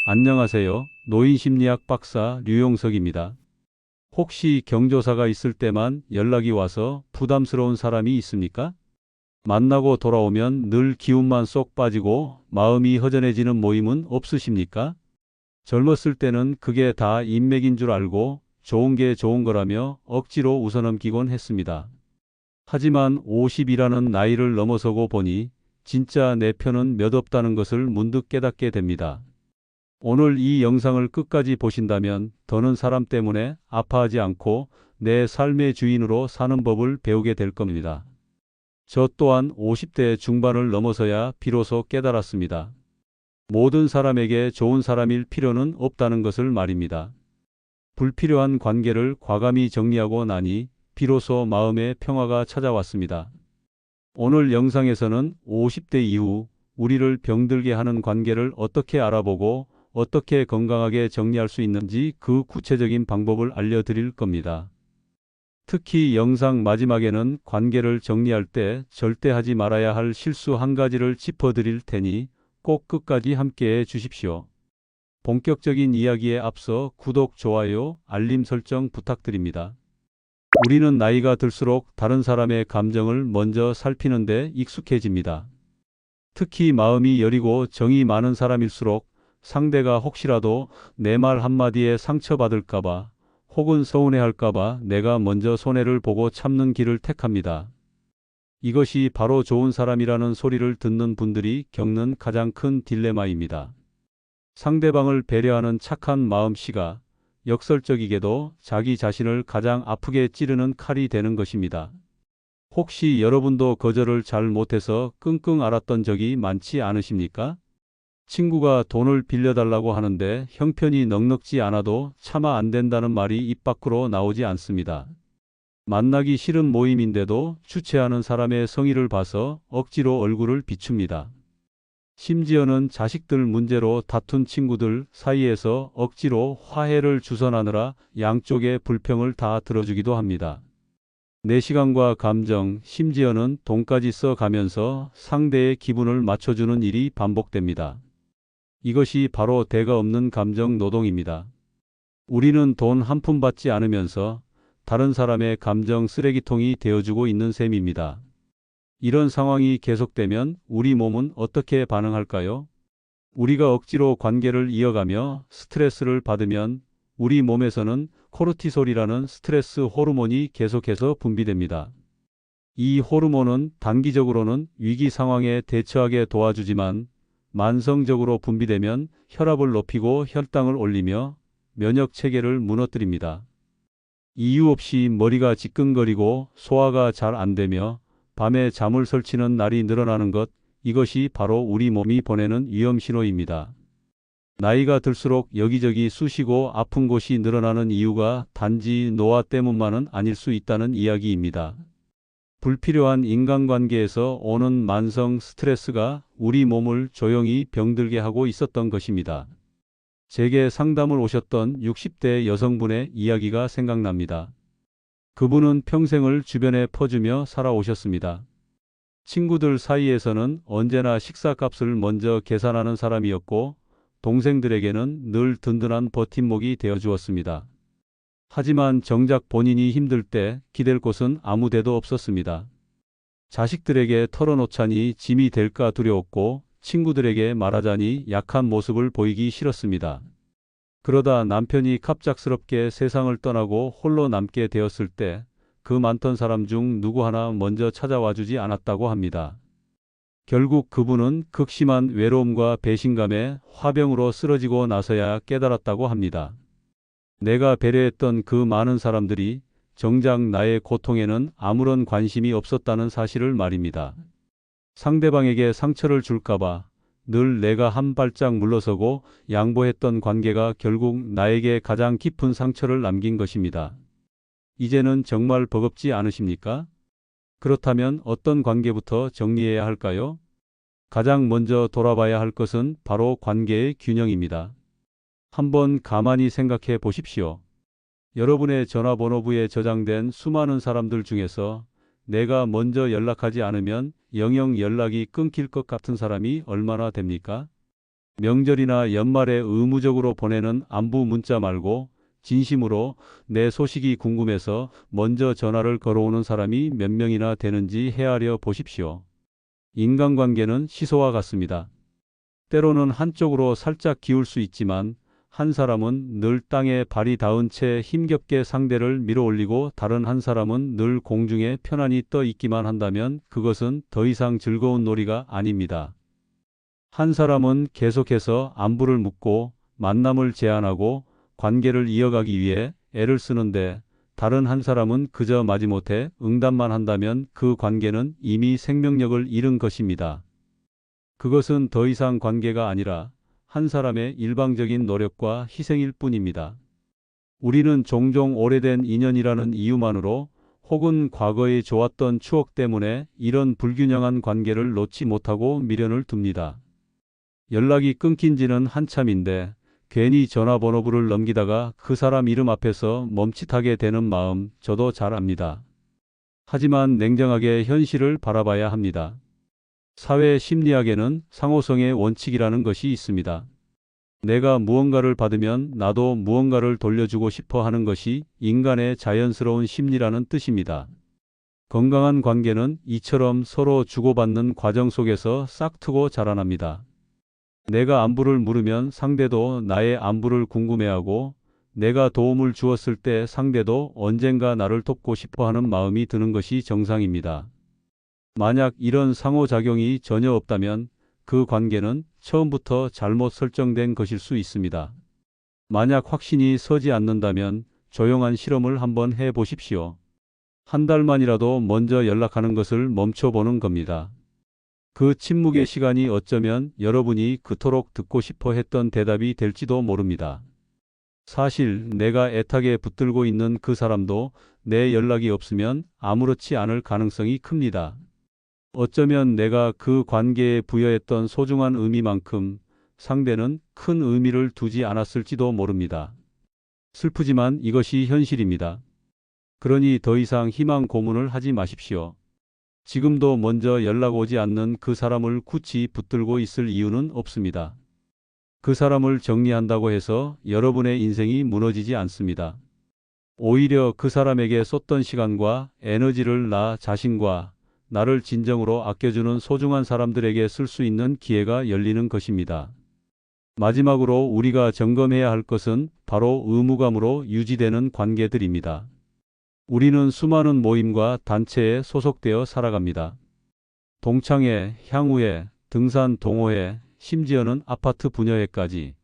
안녕하세요. 노인심리학 박사 류용석입니다. 혹시 경조사가 있을 때만 연락이 와서 부담스러운 사람이 있습니까? 만나고 돌아오면 늘 기운만 쏙 빠지고 마음이 허전해지는 모임은 없으십니까? 젊었을 때는 그게 다 인맥인 줄 알고 좋은 게 좋은 거라며 억지로 웃어넘기곤 했습니다. 하지만 50이라는 나이를 넘어서고 보니 진짜 내 편은 몇 없다는 것을 문득 깨닫게 됩니다. 오늘 이 영상을 끝까지 보신다면 더는 사람 때문에 아파하지 않고 내 삶의 주인으로 사는 법을 배우게 될 겁니다. 저 또한 50대 중반을 넘어서야 비로소 깨달았습니다. 모든 사람에게 좋은 사람일 필요는 없다는 것을 말입니다. 불필요한 관계를 과감히 정리하고 나니 비로소 마음의 평화가 찾아왔습니다. 오늘 영상에서는 50대 이후 우리를 병들게 하는 관계를 어떻게 알아보고 어떻게 건강하게 정리할 수 있는지 그 구체적인 방법을 알려드릴 겁니다. 특히 영상 마지막에는 관계를 정리할 때 절대 하지 말아야 할 실수 한 가지를 짚어드릴 테니 꼭 끝까지 함께해 주십시오. 본격적인 이야기에 앞서 구독, 좋아요, 알림 설정 부탁드립니다. 우리는 나이가 들수록 다른 사람의 감정을 먼저 살피는 데 익숙해집니다. 특히 마음이 여리고 정이 많은 사람일수록 상대가 혹시라도 내 말 한마디에 상처받을까봐 혹은 서운해할까봐 내가 먼저 손해를 보고 참는 길을 택합니다. 이것이 바로 좋은 사람이라는 소리를 듣는 분들이 겪는 가장 큰 딜레마입니다. 상대방을 배려하는 착한 마음씨가 역설적이게도 자기 자신을 가장 아프게 찌르는 칼이 되는 것입니다. 혹시 여러분도 거절을 잘 못해서 끙끙 앓았던 적이 많지 않으십니까? 친구가 돈을 빌려달라고 하는데 형편이 넉넉지 않아도 차마 안 된다는 말이 입 밖으로 나오지 않습니다. 만나기 싫은 모임인데도 주최하는 사람의 성의를 봐서 억지로 얼굴을 비춥니다. 심지어는 자식들 문제로 다툰 친구들 사이에서 억지로 화해를 주선하느라 양쪽의 불평을 다 들어주기도 합니다. 내 시간과 감정, 심지어는 돈까지 써가면서 상대의 기분을 맞춰주는 일이 반복됩니다. 이것이 바로 대가 없는 감정 노동입니다. 우리는 돈 한 푼 받지 않으면서 다른 사람의 감정 쓰레기통이 되어주고 있는 셈입니다. 이런 상황이 계속되면 우리 몸은 어떻게 반응할까요? 우리가 억지로 관계를 이어가며 스트레스를 받으면 우리 몸에서는 코르티솔이라는 스트레스 호르몬이 계속해서 분비됩니다. 이 호르몬은 단기적으로는 위기 상황에 대처하게 도와주지만 만성적으로 분비되면 혈압을 높이고 혈당을 올리며 면역 체계를 무너뜨립니다. 이유 없이 머리가 지끈거리고 소화가 잘 안 되며 밤에 잠을 설치는 날이 늘어나는 것, 이것이 바로 우리 몸이 보내는 위험 신호입니다. 나이가 들수록 여기저기 쑤시고 아픈 곳이 늘어나는 이유가 단지 노화 때문만은 아닐 수 있다는 이야기입니다. 불필요한 인간관계에서 오는 만성 스트레스가 우리 몸을 조용히 병들게 하고 있었던 것입니다. 제게 상담을 오셨던 60대 여성분의 이야기가 생각납니다. 그분은 평생을 주변에 퍼주며 살아오셨습니다. 친구들 사이에서는 언제나 식사값을 먼저 계산하는 사람이었고 동생들에게는 늘 든든한 버팀목이 되어주었습니다. 하지만 정작 본인이 힘들 때 기댈 곳은 아무 데도 없었습니다. 자식들에게 털어놓자니 짐이 될까 두려웠고 친구들에게 말하자니 약한 모습을 보이기 싫었습니다. 그러다 남편이 갑작스럽게 세상을 떠나고 홀로 남게 되었을 때 그 많던 사람 중 누구 하나 먼저 찾아와 주지 않았다고 합니다. 결국 그분은 극심한 외로움과 배신감에 화병으로 쓰러지고 나서야 깨달았다고 합니다. 내가 배려했던 그 많은 사람들이 정작 나의 고통에는 아무런 관심이 없었다는 사실을 말입니다. 상대방에게 상처를 줄까봐 늘 내가 한 발짝 물러서고 양보했던 관계가 결국 나에게 가장 깊은 상처를 남긴 것입니다. 이제는 정말 버겁지 않으십니까? 그렇다면 어떤 관계부터 정리해야 할까요? 가장 먼저 돌아봐야 할 것은 바로 관계의 균형입니다. 한번 가만히 생각해 보십시오. 여러분의 전화번호부에 저장된 수많은 사람들 중에서 내가 먼저 연락하지 않으면 영영 연락이 끊길 것 같은 사람이 얼마나 됩니까? 명절이나 연말에 의무적으로 보내는 안부 문자 말고 진심으로 내 소식이 궁금해서 먼저 전화를 걸어오는 사람이 몇 명이나 되는지 헤아려 보십시오. 인간관계는 시소와 같습니다. 때로는 한쪽으로 살짝 기울 수 있지만 한 사람은 늘 땅에 발이 닿은 채 힘겹게 상대를 밀어올리고 다른 한 사람은 늘 공중에 편안히 떠 있기만 한다면 그것은 더 이상 즐거운 놀이가 아닙니다. 한 사람은 계속해서 안부를 묻고 만남을 제안하고 관계를 이어가기 위해 애를 쓰는데 다른 한 사람은 그저 마지못해 응답만 한다면 그 관계는 이미 생명력을 잃은 것입니다. 그것은 더 이상 관계가 아니라 한 사람의 일방적인 노력과 희생일 뿐입니다. 우리는 종종 오래된 인연이라는 이유만으로 혹은 과거에 좋았던 추억 때문에 이런 불균형한 관계를 놓지 못하고 미련을 둡니다. 연락이 끊긴 지는 한참인데 괜히 전화번호부를 넘기다가 그 사람 이름 앞에서 멈칫하게 되는 마음 저도 잘 압니다. 하지만 냉정하게 현실을 바라봐야 합니다. 사회 심리학에는 상호성의 원칙이라는 것이 있습니다. 내가 무언가를 받으면 나도 무언가를 돌려주고 싶어 하는 것이 인간의 자연스러운 심리라는 뜻입니다. 건강한 관계는 이처럼 서로 주고받는 과정 속에서 싹트고 자라납니다. 내가 안부를 물으면 상대도 나의 안부를 궁금해하고 내가 도움을 주었을 때 상대도 언젠가 나를 돕고 싶어 하는 마음이 드는 것이 정상입니다. 만약 이런 상호작용이 전혀 없다면 그 관계는 처음부터 잘못 설정된 것일 수 있습니다. 만약 확신이 서지 않는다면 조용한 실험을 한번 해 보십시오. 한 달만이라도 먼저 연락하는 것을 멈춰보는 겁니다. 그 침묵의 시간이 어쩌면 여러분이 그토록 듣고 싶어 했던 대답이 될지도 모릅니다. 사실 내가 애타게 붙들고 있는 그 사람도 내 연락이 없으면 아무렇지 않을 가능성이 큽니다. 어쩌면 내가 그 관계에 부여했던 소중한 의미만큼 상대는 큰 의미를 두지 않았을지도 모릅니다. 슬프지만 이것이 현실입니다. 그러니 더 이상 희망 고문을 하지 마십시오. 지금도 먼저 연락 오지 않는 그 사람을 굳이 붙들고 있을 이유는 없습니다. 그 사람을 정리한다고 해서 여러분의 인생이 무너지지 않습니다. 오히려 그 사람에게 쏟던 시간과 에너지를 나 자신과 나를 진정으로 아껴주는 소중한 사람들에게 쓸 수 있는 기회가 열리는 것입니다. 마지막으로 우리가 점검해야 할 것은 바로 의무감으로 유지되는 관계들입니다. 우리는 수많은 모임과 단체에 소속되어 살아갑니다. 동창회, 향후회, 등산 동호회, 심지어는 아파트 분여회까지.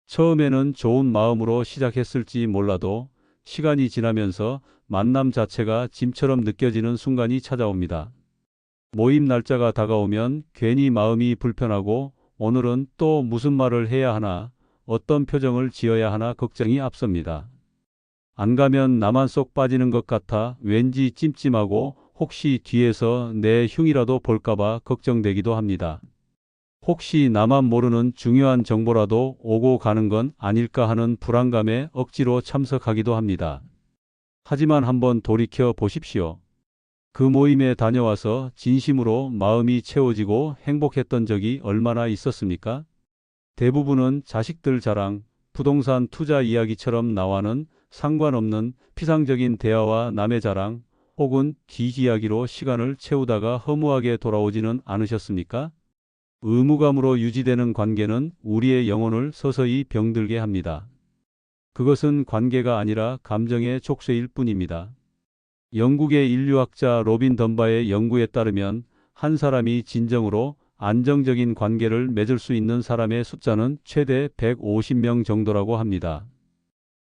처음에는 좋은 마음으로 시작했을지 몰라도 시간이 지나면서 만남 자체가 짐처럼 느껴지는 순간이 찾아옵니다. 모임 날짜가 다가오면 괜히 마음이 불편하고 오늘은 또 무슨 말을 해야 하나, 어떤 표정을 지어야 하나 걱정이 앞섭니다. 안 가면 나만 쏙 빠지는 것 같아 왠지 찜찜하고 혹시 뒤에서 내 흉이라도 볼까봐 걱정되기도 합니다. 혹시 나만 모르는 중요한 정보라도 오고 가는 건 아닐까 하는 불안감에 억지로 참석하기도 합니다. 하지만 한번 돌이켜 보십시오. 그 모임에 다녀와서 진심으로 마음이 채워지고 행복했던 적이 얼마나 있었습니까? 대부분은 자식들 자랑, 부동산 투자 이야기처럼 나와는 상관없는 피상적인 대화와 남의 자랑 혹은 뒷이야기로 시간을 채우다가 허무하게 돌아오지는 않으셨습니까? 의무감으로 유지되는 관계는 우리의 영혼을 서서히 병들게 합니다. 그것은 관계가 아니라 감정의 족쇄일 뿐입니다. 영국의 인류학자 로빈 덤바의 연구에 따르면 한 사람이 진정으로 안정적인 관계를 맺을 수 있는 사람의 숫자는 최대 150명 정도라고 합니다.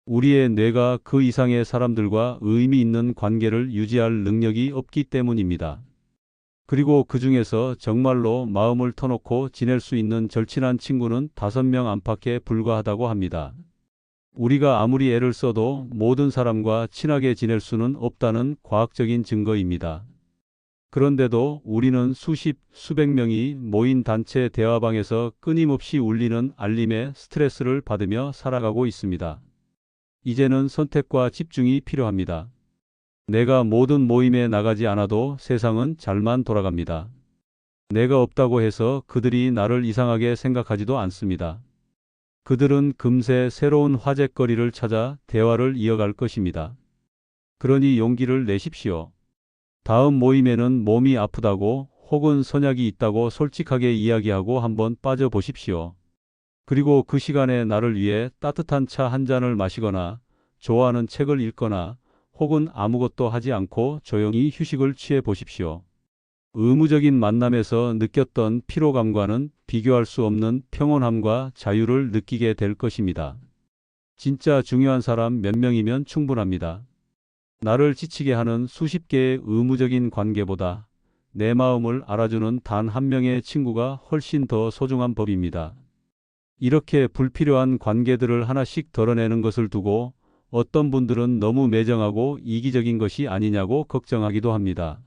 우리의 뇌가 그 이상의 사람들과 의미 있는 관계를 유지할 능력이 없기 때문입니다. 그리고 그 중에서 정말로 마음을 터놓고 지낼 수 있는 절친한 친구는 5명 안팎에 불과하다고 합니다. 우리가 아무리 애를 써도 모든 사람과 친하게 지낼 수는 없다는 과학적인 증거입니다. 그런데도 우리는 수십, 수백 명이 모인 단체 대화방에서 끊임없이 울리는 알림에 스트레스를 받으며 살아가고 있습니다. 이제는 선택과 집중이 필요합니다. 내가 모든 모임에 나가지 않아도 세상은 잘만 돌아갑니다. 내가 없다고 해서 그들이 나를 이상하게 생각하지도 않습니다. 그들은 금세 새로운 화제거리를 찾아 대화를 이어갈 것입니다. 그러니 용기를 내십시오. 다음 모임에는 몸이 아프다고 혹은 선약이 있다고 솔직하게 이야기하고 한번 빠져보십시오. 그리고 그 시간에 나를 위해 따뜻한 차 한 잔을 마시거나 좋아하는 책을 읽거나 혹은 아무것도 하지 않고 조용히 휴식을 취해 보십시오. 의무적인 만남에서 느꼈던 피로감과는 비교할 수 없는 평온함과 자유를 느끼게 될 것입니다. 진짜 중요한 사람 몇 명이면 충분합니다. 나를 지치게 하는 수십 개의 의무적인 관계보다 내 마음을 알아주는 단 한 명의 친구가 훨씬 더 소중한 법입니다. 이렇게 불필요한 관계들을 하나씩 덜어내는 것을 두고 어떤 분들은 너무 매정하고 이기적인 것이 아니냐고 걱정하기도 합니다.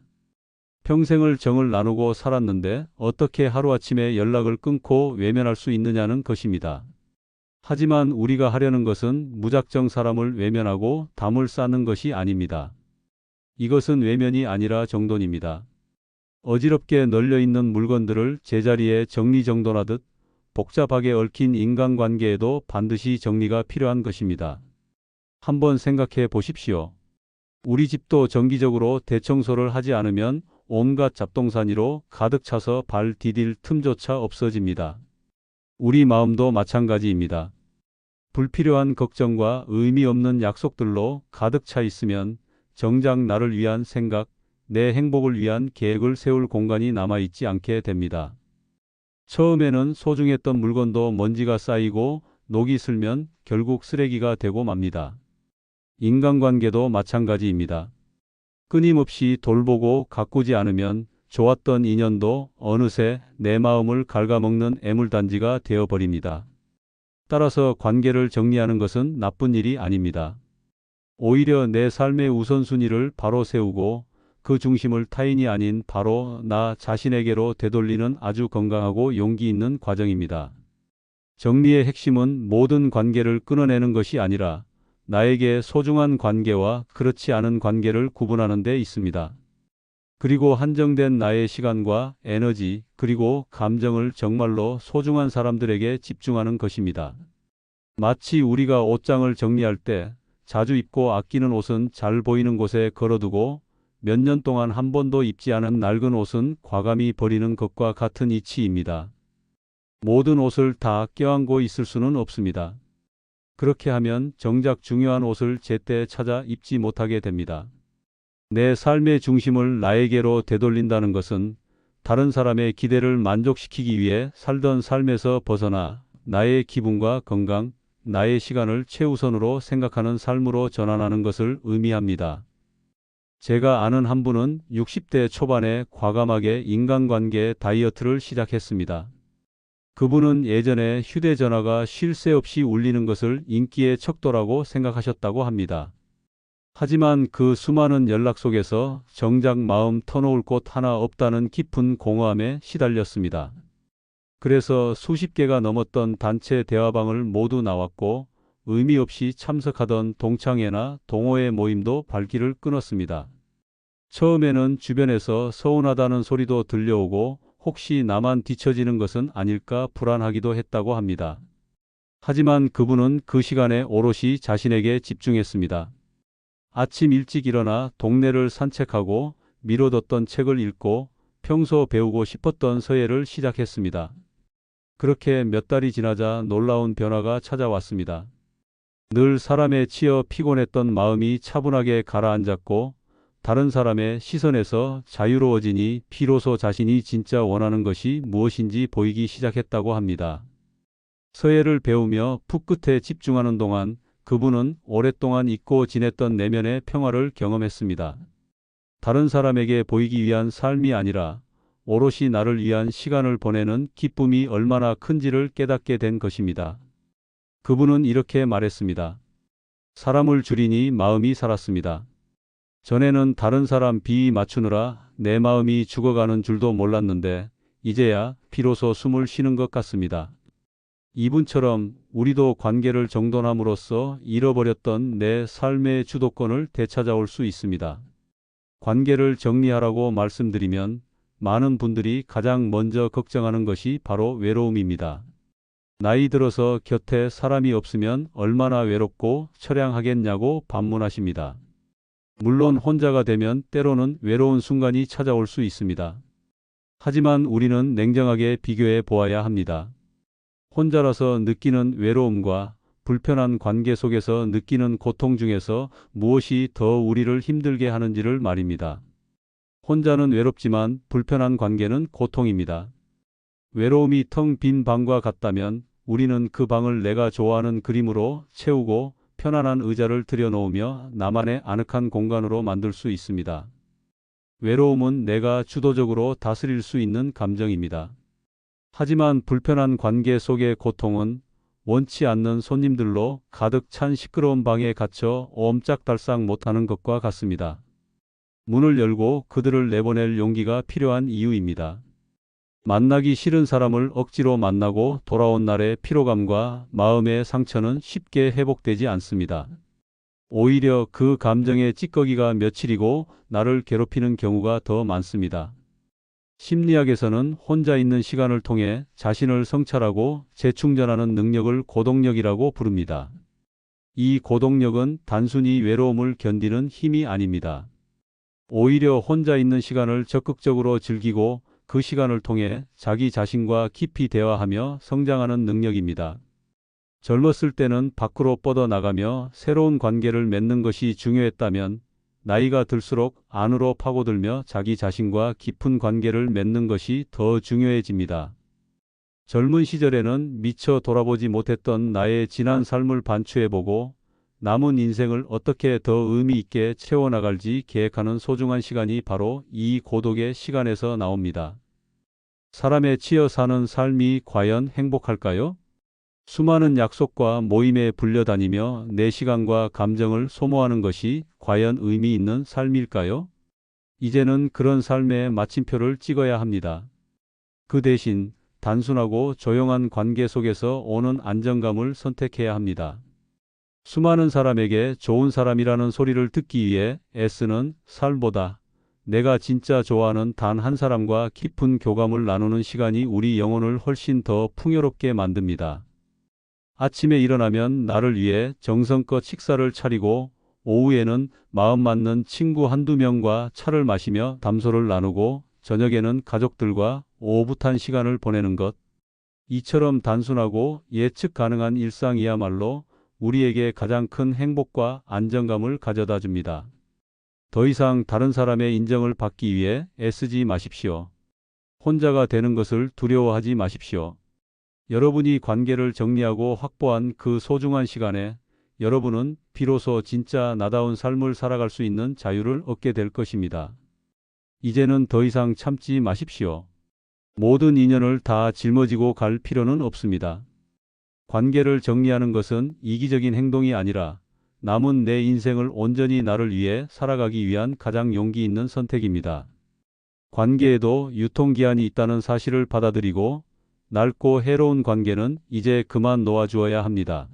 평생을 정을 나누고 살았는데 어떻게 하루아침에 연락을 끊고 외면할 수 있느냐는 것입니다. 하지만 우리가 하려는 것은 무작정 사람을 외면하고 담을 쌓는 것이 아닙니다. 이것은 외면이 아니라 정돈입니다. 어지럽게 널려있는 물건들을 제자리에 정리정돈하듯 복잡하게 얽힌 인간관계에도 반드시 정리가 필요한 것입니다. 한번 생각해 보십시오. 우리 집도 정기적으로 대청소를 하지 않으면 온갖 잡동사니로 가득 차서 발 디딜 틈조차 없어집니다. 우리 마음도 마찬가지입니다. 불필요한 걱정과 의미 없는 약속들로 가득 차 있으면 정작 나를 위한 생각, 내 행복을 위한 계획을 세울 공간이 남아있지 않게 됩니다. 처음에는 소중했던 물건도 먼지가 쌓이고 녹이 슬면 결국 쓰레기가 되고 맙니다. 인간관계도 마찬가지입니다. 끊임없이 돌보고 가꾸지 않으면 좋았던 인연도 어느새 내 마음을 갉아먹는 애물단지가 되어버립니다. 따라서 관계를 정리하는 것은 나쁜 일이 아닙니다. 오히려 내 삶의 우선순위를 바로 세우고 그 중심을 타인이 아닌 바로 나 자신에게로 되돌리는 아주 건강하고 용기 있는 과정입니다. 정리의 핵심은 모든 관계를 끊어내는 것이 아니라 나에게 소중한 관계와 그렇지 않은 관계를 구분하는 데 있습니다. 그리고 한정된 나의 시간과 에너지 그리고 감정을 정말로 소중한 사람들에게 집중하는 것입니다. 마치 우리가 옷장을 정리할 때 자주 입고 아끼는 옷은 잘 보이는 곳에 걸어두고 몇 년 동안 한 번도 입지 않은 낡은 옷은 과감히 버리는 것과 같은 이치입니다. 모든 옷을 다 껴안고 있을 수는 없습니다. 그렇게 하면 정작 중요한 옷을 제때 찾아 입지 못하게 됩니다. 내 삶의 중심을 나에게로 되돌린다는 것은 다른 사람의 기대를 만족시키기 위해 살던 삶에서 벗어나 나의 기분과 건강, 나의 시간을 최우선으로 생각하는 삶으로 전환하는 것을 의미합니다. 제가 아는 한 분은 60대 초반에 과감하게 인간관계 다이어트를 시작했습니다. 그분은 예전에 휴대전화가 쉴 새 없이 울리는 것을 인기의 척도라고 생각하셨다고 합니다. 하지만 그 수많은 연락 속에서 정작 마음 터놓을 곳 하나 없다는 깊은 공허함에 시달렸습니다. 그래서 수십 개가 넘었던 단체 대화방을 모두 나왔고 의미 없이 참석하던 동창회나 동호회 모임도 발길을 끊었습니다. 처음에는 주변에서 서운하다는 소리도 들려오고 혹시 나만 뒤처지는 것은 아닐까 불안하기도 했다고 합니다. 하지만 그분은 그 시간에 오롯이 자신에게 집중했습니다. 아침 일찍 일어나 동네를 산책하고 미뤄뒀던 책을 읽고 평소 배우고 싶었던 서예를 시작했습니다. 그렇게 몇 달이 지나자 놀라운 변화가 찾아왔습니다. 늘 사람에 치여 피곤했던 마음이 차분하게 가라앉았고 다른 사람의 시선에서 자유로워지니 비로소 자신이 진짜 원하는 것이 무엇인지 보이기 시작했다고 합니다. 서예를 배우며 붓끝에 집중하는 동안 그분은 오랫동안 잊고 지냈던 내면의 평화를 경험했습니다. 다른 사람에게 보이기 위한 삶이 아니라 오롯이 나를 위한 시간을 보내는 기쁨이 얼마나 큰지를 깨닫게 된 것입니다. 그분은 이렇게 말했습니다. 사람을 줄이니 마음이 살았습니다. 전에는 다른 사람 비위 맞추느라 내 마음이 죽어가는 줄도 몰랐는데 이제야 비로소 숨을 쉬는 것 같습니다. 이분처럼 우리도 관계를 정돈함으로써 잃어버렸던 내 삶의 주도권을 되찾아올 수 있습니다. 관계를 정리하라고 말씀드리면 많은 분들이 가장 먼저 걱정하는 것이 바로 외로움입니다. 나이 들어서 곁에 사람이 없으면 얼마나 외롭고 처량하겠냐고 반문하십니다. 물론 혼자가 되면 때로는 외로운 순간이 찾아올 수 있습니다. 하지만 우리는 냉정하게 비교해 보아야 합니다. 혼자라서 느끼는 외로움과 불편한 관계 속에서 느끼는 고통 중에서 무엇이 더 우리를 힘들게 하는지를 말입니다. 혼자는 외롭지만 불편한 관계는 고통입니다. 외로움이 텅 빈 방과 같다면 우리는 그 방을 내가 좋아하는 그림으로 채우고 편안한 의자를 들여놓으며 나만의 아늑한 공간으로 만들 수 있습니다. 외로움은 내가 주도적으로 다스릴 수 있는 감정입니다. 하지만 불편한 관계 속의 고통은 원치 않는 손님들로 가득 찬 시끄러운 방에 갇혀 옴짝달싹 못하는 것과 같습니다. 문을 열고 그들을 내보낼 용기가 필요한 이유입니다. 만나기 싫은 사람을 억지로 만나고 돌아온 날의 피로감과 마음의 상처는 쉽게 회복되지 않습니다. 오히려 그 감정의 찌꺼기가 며칠이고 나를 괴롭히는 경우가 더 많습니다. 심리학에서는 혼자 있는 시간을 통해 자신을 성찰하고 재충전하는 능력을 고독력이라고 부릅니다. 이 고독력은 단순히 외로움을 견디는 힘이 아닙니다. 오히려 혼자 있는 시간을 적극적으로 즐기고 그 시간을 통해 자기 자신과 깊이 대화하며 성장하는 능력입니다. 젊었을 때는 밖으로 뻗어나가며 새로운 관계를 맺는 것이 중요했다면 나이가 들수록 안으로 파고들며 자기 자신과 깊은 관계를 맺는 것이 더 중요해집니다. 젊은 시절에는 미처 돌아보지 못했던 나의 지난 삶을 반추해보고 남은 인생을 어떻게 더 의미 있게 채워나갈지 계획하는 소중한 시간이 바로 이 고독의 시간에서 나옵니다. 사람에 치여 사는 삶이 과연 행복할까요? 수많은 약속과 모임에 불려다니며 내 시간과 감정을 소모하는 것이 과연 의미 있는 삶일까요? 이제는 그런 삶의 마침표를 찍어야 합니다. 그 대신 단순하고 조용한 관계 속에서 오는 안정감을 선택해야 합니다. 수많은 사람에게 좋은 사람이라는 소리를 듣기 위해 애쓰는 삶보다 내가 진짜 좋아하는 단 한 사람과 깊은 교감을 나누는 시간이 우리 영혼을 훨씬 더 풍요롭게 만듭니다. 아침에 일어나면 나를 위해 정성껏 식사를 차리고 오후에는 마음 맞는 친구 한두 명과 차를 마시며 담소를 나누고 저녁에는 가족들과 오붓한 시간을 보내는 것. 이처럼 단순하고 예측 가능한 일상이야말로 우리에게 가장 큰 행복과 안정감을 가져다 줍니다. 더 이상 다른 사람의 인정을 받기 위해 애쓰지 마십시오. 혼자가 되는 것을 두려워하지 마십시오. 여러분이 관계를 정리하고 확보한 그 소중한 시간에 여러분은 비로소 진짜 나다운 삶을 살아갈 수 있는 자유를 얻게 될 것입니다. 이제는 더 이상 참지 마십시오. 모든 인연을 다 짊어지고 갈 필요는 없습니다. 관계를 정리하는 것은 이기적인 행동이 아니라 남은 내 인생을 온전히 나를 위해 살아가기 위한 가장 용기 있는 선택입니다. 관계에도 유통기한이 있다는 사실을 받아들이고 낡고 해로운 관계는 이제 그만 놓아주어야 합니다.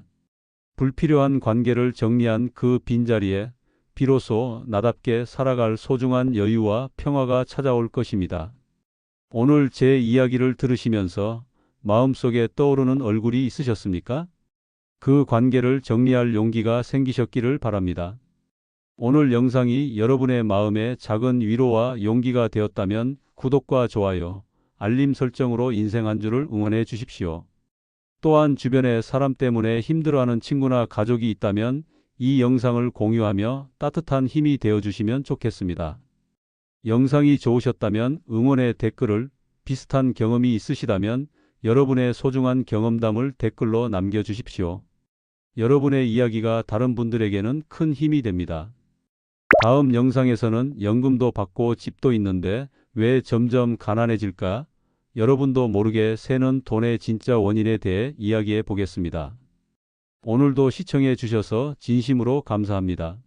불필요한 관계를 정리한 그 빈자리에 비로소 나답게 살아갈 소중한 여유와 평화가 찾아올 것입니다. 오늘 제 이야기를 들으시면서 마음속에 떠오르는 얼굴이 있으셨습니까? 그 관계를 정리할 용기가 생기셨기를 바랍니다. 오늘 영상이 여러분의 마음에 작은 위로와 용기가 되었다면 구독과 좋아요, 알림 설정으로 인생 한 주를 응원해 주십시오. 또한 주변에 사람 때문에 힘들어하는 친구나 가족이 있다면 이 영상을 공유하며 따뜻한 힘이 되어 주시면 좋겠습니다. 영상이 좋으셨다면 응원의 댓글을, 비슷한 경험이 있으시다면 여러분의 소중한 경험담을 댓글로 남겨주십시오. 여러분의 이야기가 다른 분들에게는 큰 힘이 됩니다. 다음 영상에서는 연금도 받고 집도 있는데 왜 점점 가난해질까? 여러분도 모르게 새는 돈의 진짜 원인에 대해 이야기해 보겠습니다. 오늘도 시청해 주셔서 진심으로 감사합니다.